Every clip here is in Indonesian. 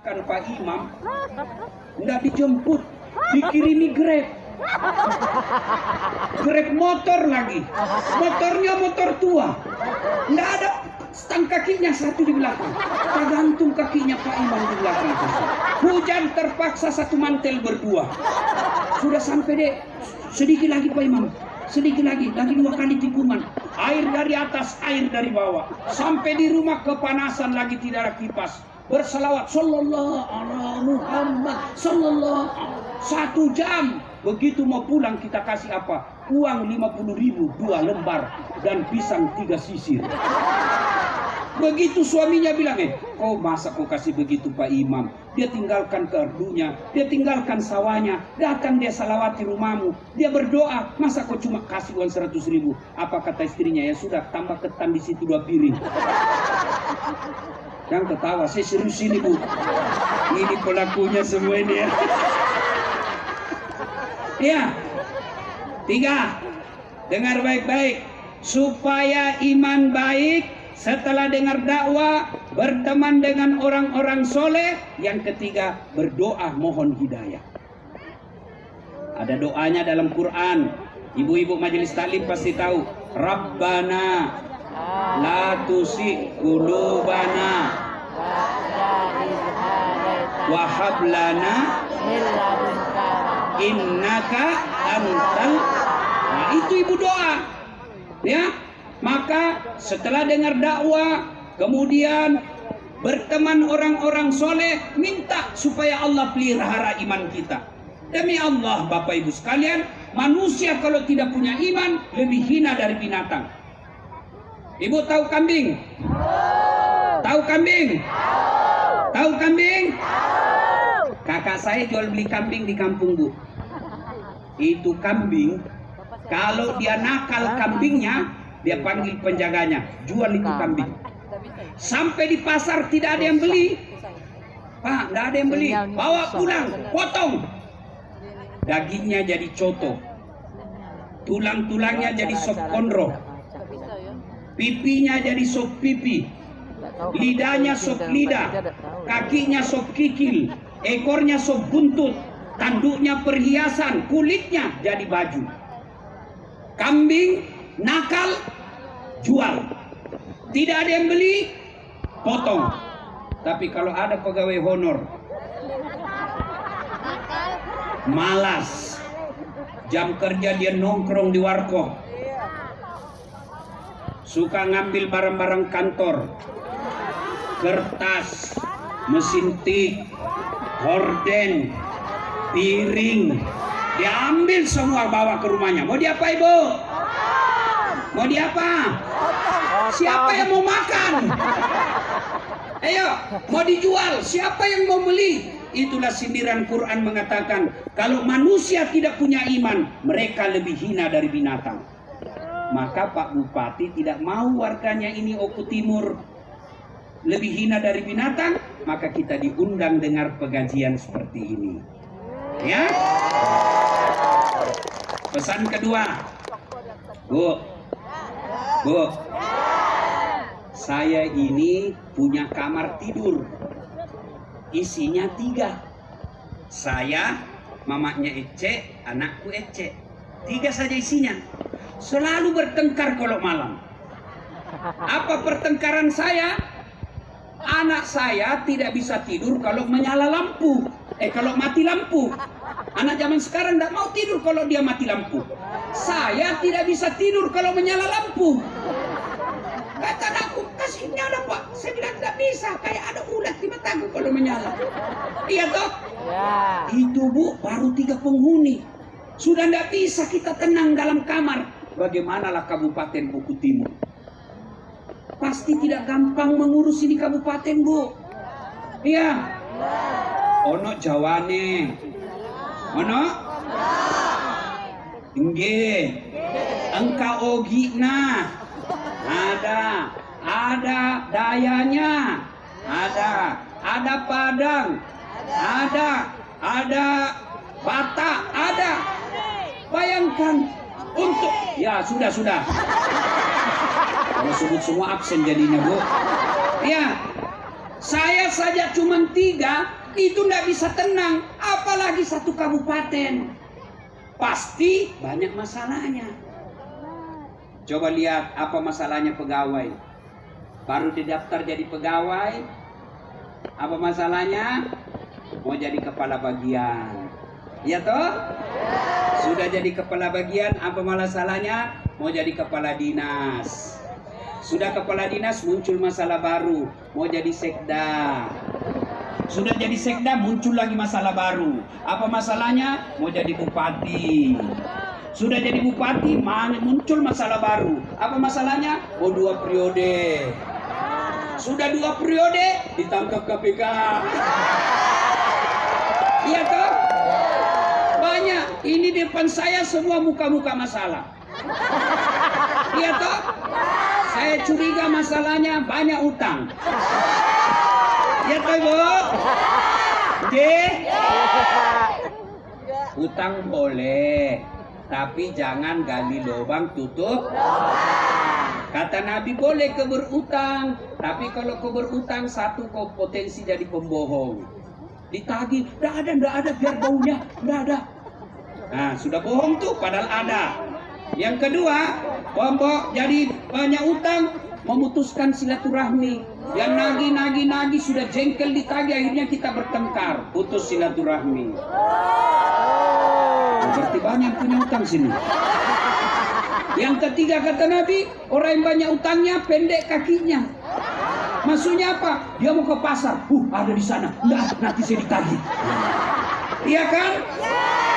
Kan Pak Imam nggak dijemput, dikirimi Grab. Grab motor lagi, motornya motor tua, nggak ada stang kakinya satu di belakang, tergantung kakinya Pak Imam di belakang. Hujan terpaksa satu mantel berdua. Sudah sampai deh, sedikit lagi Pak Imam, sedikit lagi 2 kali tikungan, air dari atas, air dari bawah, sampai di rumah kepanasan lagi, tidak ada kipas. Berselawat sallallahu ala Muhammad sallallahu 1 jam. Begitu mau pulang kita kasih apa? Uang 50.000 2 lembar dan pisang 3 sisir. Begitu suaminya bilang, kau masa kau kasih begitu Pak Imam? Dia tinggalkan kerdunya, dia tinggalkan sawahnya, datang dia salawati rumahmu, dia berdoa, masa kau cuma kasih uang 100.000? Apa kata istrinya? Ya sudah, tambah ketan di situ 2 piring. Yang ketawa, saya serius ini Bu. Ini pelakunya semua ini ya. Ya. 3. Dengar baik-baik. Supaya iman baik, setelah dengar dakwah, berteman dengan orang-orang soleh. Yang ketiga, berdoa mohon hidayah. Ada doanya dalam Quran. Ibu-ibu majelis taklim pasti tahu. Rabbana la tusi qulubana wa hab lana innaka antal. Nah, itu ibu doa. Ya. Maka setelah dengar dakwah, kemudian berteman orang-orang soleh, minta supaya Allah pelihara iman kita. Demi Allah Bapak Ibu sekalian, manusia kalau tidak punya iman lebih hina dari binatang. Ibu tahu kambing? Tahu kambing? Tahu kambing? Kakak saya jual beli kambing di kampung Bu. Itu kambing, kalau dia nakal kambingnya, dia panggil penjaganya, jual itu kambing. Sampai di pasar tidak ada yang beli. Pak, tidak ada yang beli. Bawa pulang, potong. Dagingnya jadi coto. Tulang-tulangnya jadi sop konro. Pipinya jadi sop pipi, lidahnya sop lidah, kakinya sop kikil, ekornya sop buntut, tanduknya perhiasan, kulitnya jadi baju. Kambing nakal, jual. Tidak ada yang beli, potong. Tapi kalau ada pegawai honor, malas, jam kerja dia nongkrong di warkop, suka ngambil barang-barang kantor, kertas, mesin tik, horden, piring, diambil semua bawa ke rumahnya. Mau diapa Ibu? Mau diapa? Siapa yang mau makan? Ayo, mau dijual, siapa yang mau beli? Itulah sindiran Quran mengatakan, kalau manusia tidak punya iman, mereka lebih hina dari binatang. Maka Pak Bupati tidak mau warganya ini Oku Timur lebih hina dari binatang, maka kita diundang dengar pengajian seperti ini. Ya. Pesan kedua, Bu, saya ini punya kamar tidur, isinya 3. Saya, mamanya Ece, anakku Ece, 3 saja isinya. Selalu bertengkar kalau malam. Apa pertengkaran saya? Anak saya tidak bisa tidur kalau menyala lampu. Kalau mati lampu. Anak zaman sekarang tidak mau tidur kalau dia mati lampu. Saya tidak bisa tidur kalau menyala lampu. Kata anakku, kasih nyala Pak. Saya bilang tidak bisa, kayak ada ulat di mataku kalau menyala. Iya toh? Ya. Itu Bu, baru 3 penghuni. Sudah tidak bisa kita tenang dalam kamar. Bagaimanalah Kabupaten Oku Timur? Pasti tidak gampang mengurus ini kabupaten Bu. Iya. Ono jawane. Ono? Nggih. Engka ogina. Ada dayanya. Ada Padang. Ada Batak, ada. Bayangkan untuk ya sudah. Kalau sebut semua absen jadinya Bu. Ya. Saya saja cuma 3, itu nggak bisa tenang, apalagi 1 kabupaten. Pasti banyak masalahnya. Coba lihat apa masalahnya pegawai. Baru didaftar jadi pegawai, apa masalahnya? Mau jadi kepala bagian. Ya toh? Sudah jadi kepala bagian, apa masalahnya? Mau jadi kepala dinas. Sudah kepala dinas, muncul masalah baru, mau jadi sekda. Sudah jadi sekda, muncul lagi masalah baru. Apa masalahnya? Mau jadi bupati. Sudah jadi bupati, muncul masalah baru. Apa masalahnya? Mau 2 periode. Sudah 2 periode, ditangkap KPK. Iya toh? Banyak. Ini depan saya semua muka-muka masalah. Iya toh? Saya curiga masalahnya banyak utang. Ya toh Ibu? Utang boleh, tapi jangan gali lubang tutup. Kata Nabi boleh kau berutang, tapi kalau kau berutang 1 kau potensi jadi pembohong. Ditagih, nggak ada, biar baunya, nggak ada. Nah, sudah bohong tuh, padahal ada. Yang kedua, jadi banyak utang, memutuskan silaturahmi. Yang nagih sudah jengkel ditagih, akhirnya kita bertengkar, putus silaturahmi. Berarti banyak punya utang sini. Yang ketiga kata Nabi, orang yang banyak utangnya pendek kakinya. Maksudnya apa? Dia mau ke pasar, ada di sana, nanti saya ditagih. Iya kan?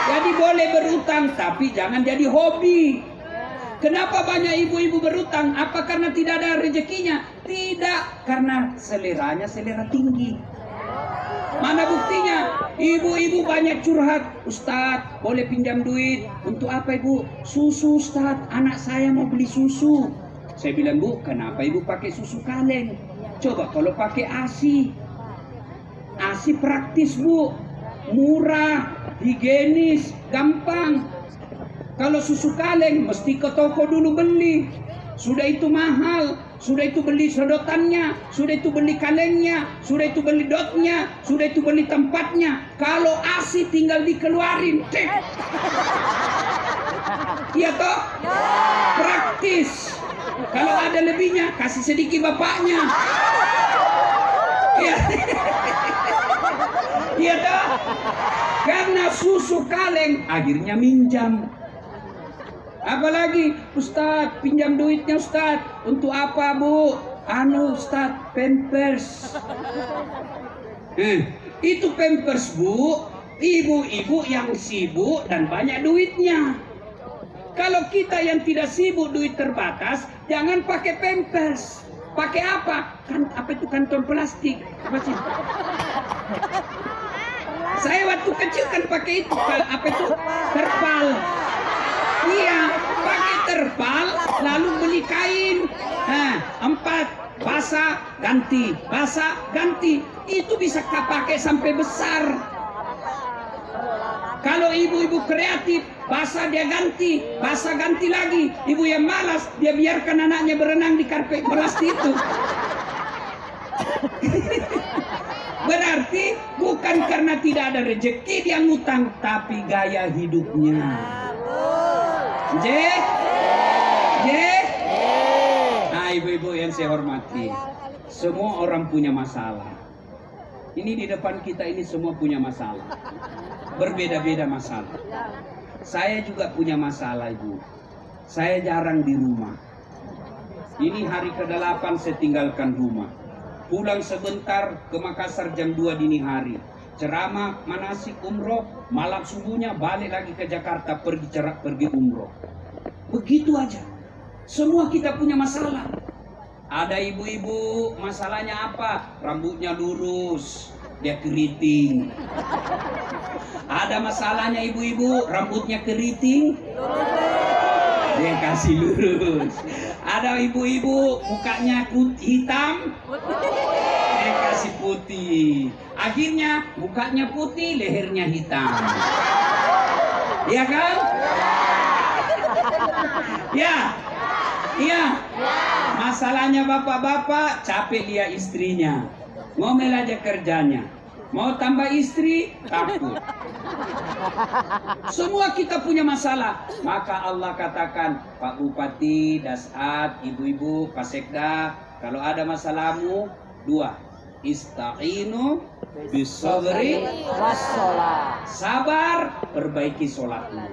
Jadi boleh berutang, tapi jangan jadi hobi. Kenapa banyak ibu-ibu berutang? Apa karena tidak ada rezekinya? Tidak, karena seleranya selera tinggi. Mana buktinya? Ibu-ibu banyak curhat. Ustadz, boleh pinjam duit. Untuk apa Ibu? Susu Ustadz, anak saya mau beli susu. Saya bilang, Bu, kenapa Ibu pakai susu kaleng? Coba kalau pakai ASI. ASI praktis Bu, murah, higienis, gampang. Kalau susu kaleng mesti ke toko dulu beli. Sudah itu mahal, sudah itu beli sedotannya, sudah itu beli kalengnya, sudah itu beli dotnya, sudah itu beli tempatnya. Kalau ASI tinggal dikeluarin, cek. Iya toh? Praktis. Kalau ada lebihnya, kasih sedikit bapaknya. Iya. Iya toh? Karena susu kaleng, akhirnya minjam. Apalagi, Ustadz, pinjam duitnya Ustadz. Untuk apa Bu? Ustadz, Pampers. Itu Pampers Bu, ibu-ibu yang sibuk dan banyak duitnya. Kalau kita yang tidak sibuk, duit terbatas, jangan pakai Pampers. Pakai apa? Apa itu kantong plastik? Apa sih? Saya waktu kecil kan pakai itu. Apa itu? Terpal. Iya, pakai terpal, lalu beli kain. 4, basah, ganti, basah, ganti. Itu bisa pakai sampai besar. Kalau ibu-ibu kreatif, basah dia ganti, basah ganti lagi. Ibu yang malas, dia biarkan anaknya berenang di karpet plastik itu. Berarti bukan karena tidak ada rezeki dia ngutang, tapi gaya hidupnya. Nah, ibu-ibu yang saya hormati, semua orang punya masalah. Ini di depan kita ini semua punya masalah, berbeda-beda masalah. Saya juga punya masalah Ibu. Saya jarang di rumah. Ini hari ke-8 saya tinggalkan rumah. Pulang sebentar ke Makassar jam 2 dini hari. Ceramah manasik umroh, malam subuhnya balik lagi ke Jakarta pergi umroh. Begitu aja. Semua kita punya masalah. Ada ibu-ibu masalahnya apa? Rambutnya lurus, dia keriting. Ada masalahnya ibu-ibu rambutnya keriting, dia kasih lurus. Ada ibu-ibu mukanya hitam, dia kasih putih. Akhirnya mukanya putih, lehernya hitam. Iya kan? Ya. Iya. Masalahnya bapak-bapak capek dia istrinya. ngomel aja kerjanya. Mau tambah istri, takut. Semua kita punya masalah. Maka Allah katakan, Pak Bupati, Dasat, ibu-ibu, Pak Sekda, kalau ada masalahmu, 2. Ista'inu bisabri wassalah. Sabar, perbaiki sholatmu.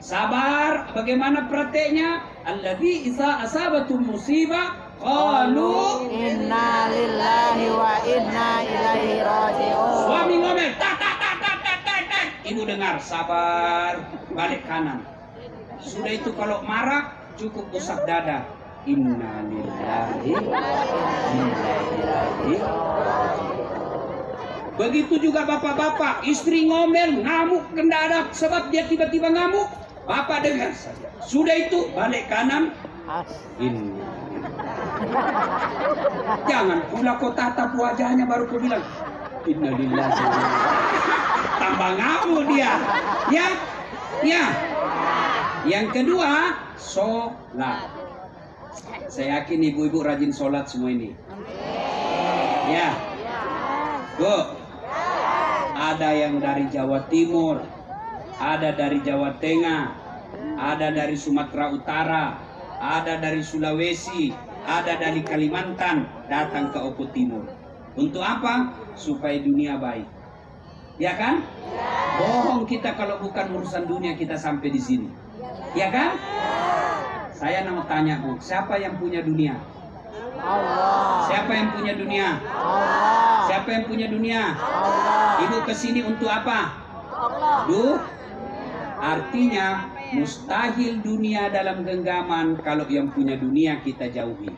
Sabar, bagaimana prakteknya? Alladzi idza asabatum musibah qalu inna lillahi wa inna ilaihi raji'un. Suami ngomel, tak. Ibu dengar, sabar, balik kanan. Sudah itu kalau marah, cukup usap dada. Inna lillahi wa inna ilaihi raji'un. Begitu juga bapak-bapak, istri ngomel, ngamuk mendadak sebab dia tiba-tiba ngamuk. Bapak dengar saja. Sudah itu balik kanan. Inna. Jangan pula kau tatap wajahnya baru kau bilang innalillahi. Tambah ngamuk dia. Ya. Yang kedua, sholat. Saya yakin ibu-ibu rajin sholat semua ini. Ya. Bu. Ada yang dari Jawa Timur, ada dari Jawa Tengah, ada dari Sumatera Utara, ada dari Sulawesi, ada dari Kalimantan datang ke Oku Timur. Untuk apa? Supaya dunia baik. Ya kan? Bohong kita kalau bukan urusan dunia kita sampai di sini. Ya kan? Saya mau tanya, Bu, siapa yang punya dunia? Allah. Siapa yang punya dunia? Allah. Siapa yang punya dunia? Allah. Ibu kesini untuk apa? Allah. Artinya mustahil dunia dalam genggaman kalau yang punya dunia kita jauhi.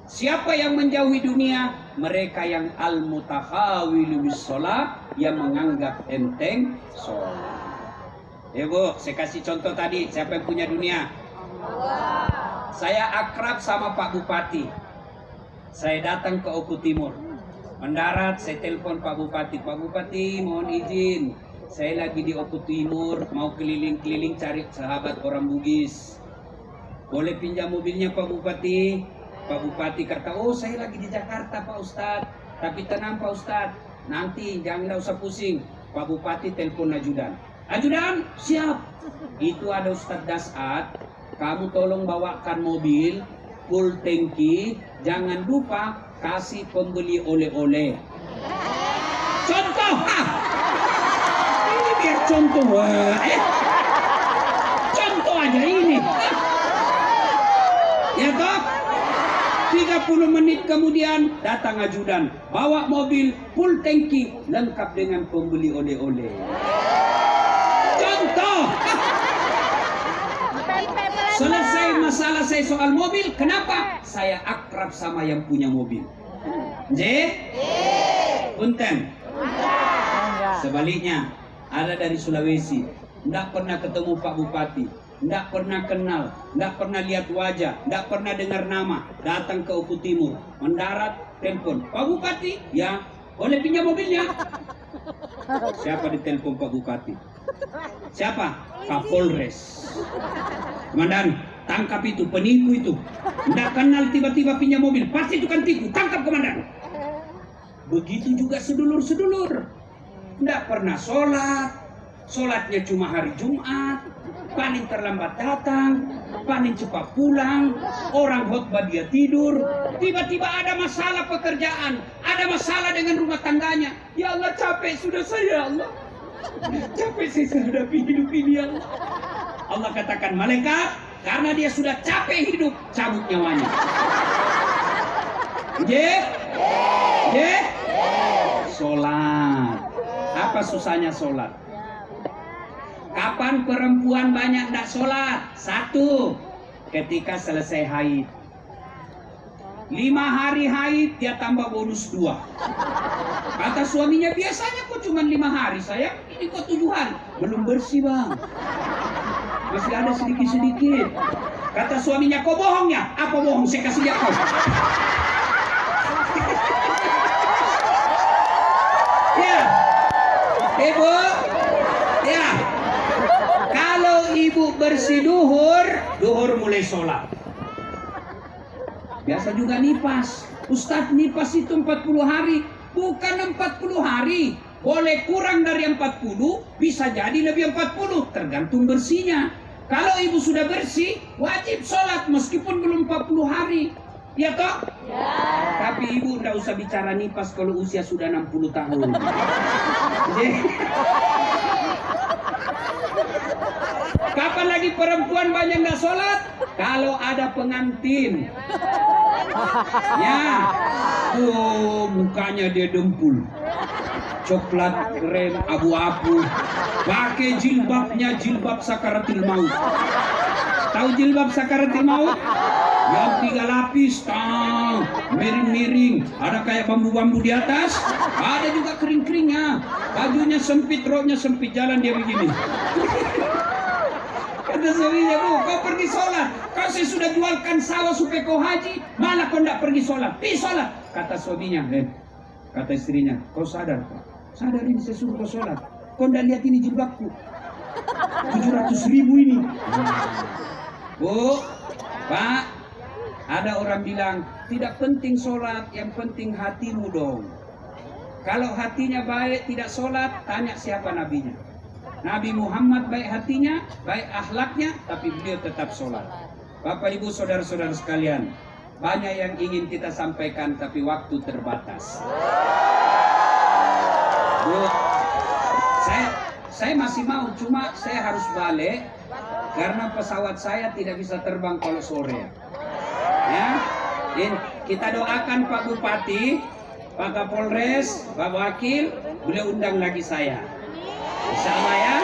Siapa yang menjauhi dunia? Mereka yang al-mutakhawilu bis sholat, yang menganggap enteng sholat. Ya Bu, saya kasih contoh tadi, siapa yang punya dunia? Saya akrab sama Pak Bupati. Saya datang ke Oku Timur. Mendarat, saya telepon Pak Bupati. Pak Bupati, mohon izin. Saya lagi di Oku Timur, mau keliling-keliling cari sahabat orang Bugis. Boleh pinjam mobilnya Pak Bupati? Pak Bupati kata, oh saya lagi di Jakarta Pak Ustadz. Tapi tenang Pak Ustadz, nanti jangan usah pusing. Pak Bupati telepon ajudan. Ajudan, siap. Itu ada Ustadz Dasat. Kamu tolong bawakan mobil, full tangki. Jangan lupa kasih pembeli oleh-oleh. Contoh, ini biar contoh. Contoh aja ini. Ya toh? 30 menit kemudian datang ajudan, bawa mobil full tangki lengkap dengan pembeli oleh-oleh. Contoh. Selesai masalah saya soal mobil, kenapa? Saya akrab sama yang punya mobil. Punten. Sebaliknya, ada dari Sulawesi, tidak pernah ketemu Pak Bupati, tidak pernah kenal, tidak pernah lihat wajah, tidak pernah dengar nama, datang ke Oku Timur, mendarat, telepon, Pak Bupati, ya, boleh pinjam mobilnya? Siapa ditelepon Pak Bupati? Siapa? Kapolres. Komandan, tangkap itu, penipu itu. Tidak kenal tiba-tiba pinjam mobil, pasti itu kan tipu, tangkap komandan. Begitu juga sedulur-sedulur. Tidak pernah sholat, sholatnya cuma hari Jumat, paling terlambat datang, paling cepat pulang, orang khotbah dia tidur, tiba-tiba ada masalah pekerjaan, ada masalah dengan rumah tangganya. Ya Allah, capek sudah saya, ya Allah. Capek saya hadapi hidup ini, ya Allah. Allah katakan, malaikat, karena dia sudah capek hidup, cabut nyawanya. Sholat. Apa susahnya sholat? Kapan perempuan banyak tidak sholat? 1, ketika selesai haid. 5 hari haid dia tambah bonus 2. Kata suaminya, biasanya kok cuma 5 hari sayang, ini kok 7 hari. Belum bersih bang, masih ada sedikit-sedikit. Kata suaminya, kok bohong ya? Apa bohong? Saya kasih lihat kau. Ya, ibu, ya. Kalau ibu bersih duhur mulai sholat. Biasa juga nipas. Ustadz nipas itu 40 hari. Bukan 40 hari. Boleh kurang dari 40, bisa jadi lebih 40, tergantung bersihnya. Kalau ibu sudah bersih, wajib sholat meskipun belum 40 hari. Ya toh? Ya. Tapi ibu tidak usah bicara nipas kalau usia sudah 60 tahun. Kapan lagi perempuan banyak nggak sholat? Kalau ada pengantin. Ya, mukanya dia dempul, coklat keren abu-abu, pakai jilbabnya jilbab sakaratil maut. Tahu jilbab sakaratil maut? Yang 3 lapis, miring-miring, ada kayak bambu-bambu di atas, ada juga kering-keringnya, bajunya sempit, roknya sempit, jalan dia begini. Kata suaminya, Bu, kau pergi sholat. Kau sudah jualkan sawah supaya kau haji, malah kau tidak pergi sholat. Pergi sholat. Kata suaminya, kata istrinya, kau sadar? Sadar ini saya suruh kau sholat. Kau tidak lihat ini jilbabku. 700.000 ini. Bu, Pak, ada orang bilang, tidak penting sholat, yang penting hatimu dong. Kalau hatinya baik, tidak sholat, tanya siapa nabinya. Nabi Muhammad baik hatinya, baik akhlaknya, tapi beliau tetap sholat. Bapak Ibu saudara-saudara sekalian, banyak yang ingin kita sampaikan tapi waktu terbatas. Bu, saya masih mau, cuma saya harus balik karena pesawat saya tidak bisa terbang kalau sore. Ya, kita doakan Pak Bupati, Pak Kapolres, Pak Wakil, beliau undang lagi saya. Insya Allah ya.